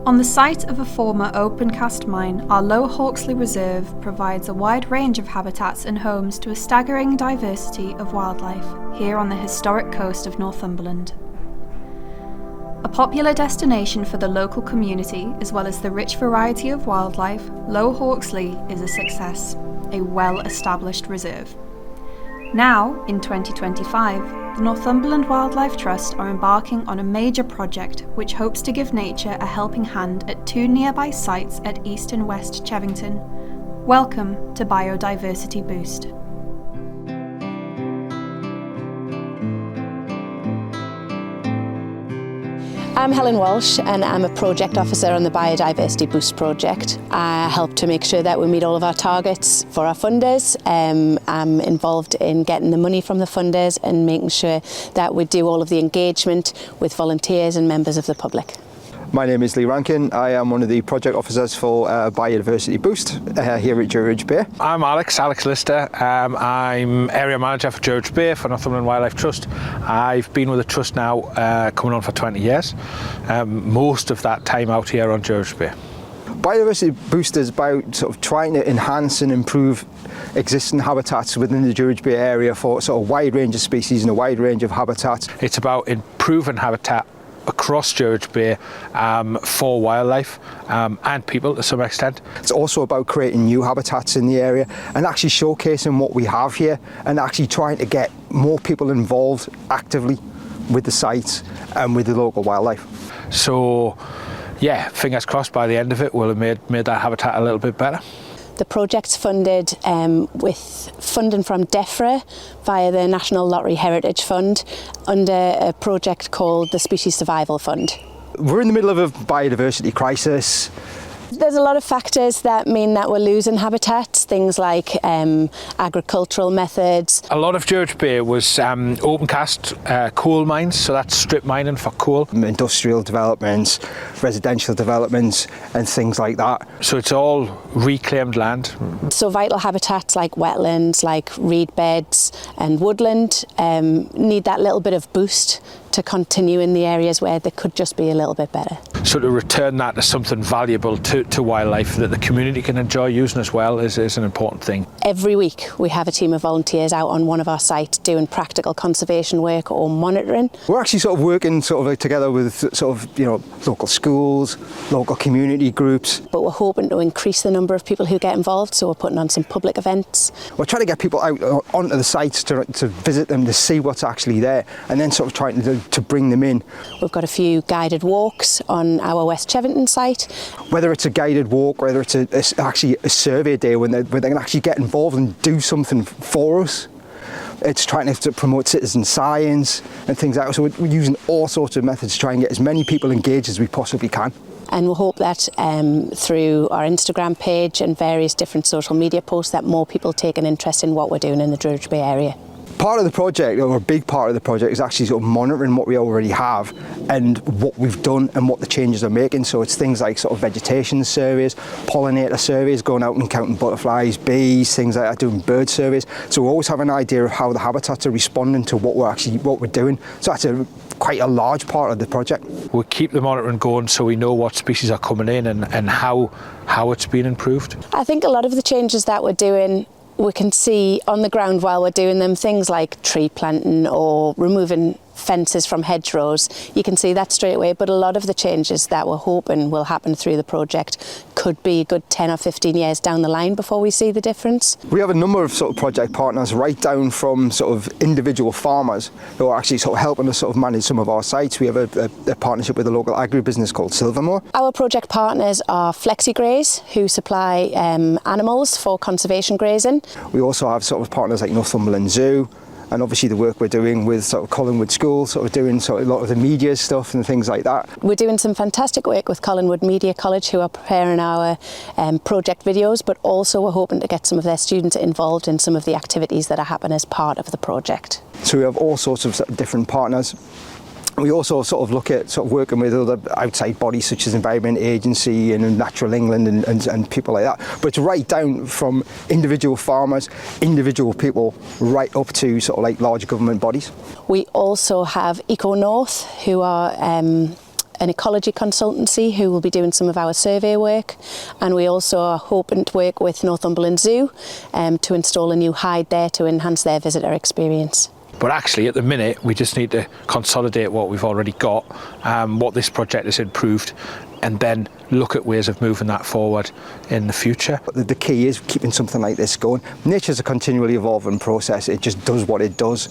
On the site of a former open cast mine, our Low Hauxley Reserve provides a wide range of habitats and homes to a staggering diversity of wildlife here on the historic coast of Northumberland. A popular destination for the local community, as well as the rich variety of wildlife, Low Hauxley is a success, a well-established reserve. Now, in 2025, the Northumberland Wildlife Trust are embarking on a major project which hopes to give nature a helping hand at two nearby sites at East and West Chevington. Welcome to Biodiversity Boost. I'm Helen Walsh and I'm a project officer on the Biodiversity Boost project. I help to make sure that we meet all of our targets for our funders. I'm involved in getting the money from the funders and making sure that we do all of the engagement with volunteers and members of the public. My name is Lee Rankin. I am one of the project officers for Biodiversity Boost here at Druridge Bay. I'm Alex Lister. I'm area manager for Druridge Bay for Northumberland Wildlife Trust. I've been with the trust now coming on for 20 years. Most of that time out here on Druridge Bay. Biodiversity Boost is about sort of trying to enhance and improve existing habitats within the Druridge Bay area for sort of a wide range of species and a wide range of habitats. It's about improving habitat across Druridge Bay for wildlife and people to some extent. It's also about creating new habitats in the area and actually showcasing what we have here and actually trying to get more people involved actively with the sites and with the local wildlife. So yeah, fingers crossed by the end of it we'll have made that habitat a little bit better. The project's funded with funding from DEFRA via the National Lottery Heritage Fund under a project called the Species Survival Fund. We're in the middle of a biodiversity crisis. There's a lot of factors that mean that we're losing habitats, things like agricultural methods. A lot of Druridge Bay was open cast coal mines, so that's strip mining for coal. Industrial developments, residential developments and things like that. So it's all reclaimed land. So vital habitats like wetlands, like reedbeds and woodland need that little bit of boost to continue in the areas where they could just be a little bit better. So to return that to something valuable to wildlife that the community can enjoy using as well is an important thing. Every week we have a team of volunteers out on one of our sites doing practical conservation work or monitoring. We're actually sort of working together with local schools, local community groups. But we're hoping to increase the number of people who get involved, so we're putting on some public events. We're trying to get people out onto the sites to visit them, to see what's actually there, and then sort of trying to bring them in. We've got a few guided walks on our West Chevington site. Whether it's a guided walk, whether it's actually a survey day when they can actually get involved and do something for us. It's trying to promote citizen science and things like that. So we're using all sorts of methods to try and get as many people engaged as we possibly can. And we'll hope that through our Instagram page and various different social media posts that more people take an interest in what we're doing in the Druridge Bay area. Part of the project, or a big part of the project, is actually sort of monitoring what we already have and what we've done and what the changes are making. So it's things like sort of vegetation surveys, pollinator surveys, going out and counting butterflies, bees, things like that, doing bird surveys. So we always have an idea of how the habitats are responding to what we're doing. So that's quite a large part of the project. We'll keep the monitoring going so we know what species are coming in and how it's been improved. I think a lot of the changes that we're doing we can see on the ground while we're doing them, things like tree planting or removing fences from hedgerows. You can see that straight away, but a lot of the changes that we're hoping will happen through the project could be a good 10 or 15 years down the line before we see the difference. We have a number of sort of project partners right down from sort of individual farmers who are actually sort of helping us sort of manage some of our sites. We have a partnership with a local agribusiness called Silvermore. Our project partners are FlexiGraze, who supply animals for conservation grazing. We also have sort of partners like Northumberland Zoo, and obviously the work we're doing with sort of Collinwood School, sort of doing sort of a lot of the media stuff and things like that. We're doing some fantastic work with Collinwood Media College, who are preparing our project videos, but also we're hoping to get some of their students involved in some of the activities that are happening as part of the project. So we have all sorts of different partners. We also sort of look at sort of working with other outside bodies such as Environment Agency and Natural England and people like that. But it's right down from individual farmers, individual people, right up to sort of like large government bodies. We also have Eco North, who are an ecology consultancy who will be doing some of our survey work, and we also are hoping to work with Northumberland Zoo to install a new hide there to enhance their visitor experience. But actually, at the minute, we just need to consolidate what we've already got, what this project has improved, and then look at ways of moving that forward in the future. The key is keeping something like this going. Nature's a continually evolving process. It just does what it does.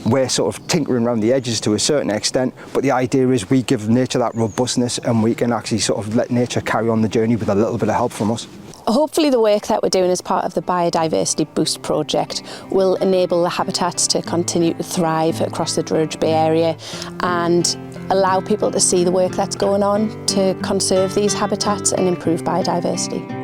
We're sort of tinkering around the edges to a certain extent, but the idea is we give nature that robustness, and we can actually sort of let nature carry on the journey with a little bit of help from us. Hopefully the work that we're doing as part of the Biodiversity Boost project will enable the habitats to continue to thrive across the Druridge Bay area and allow people to see the work that's going on to conserve these habitats and improve biodiversity.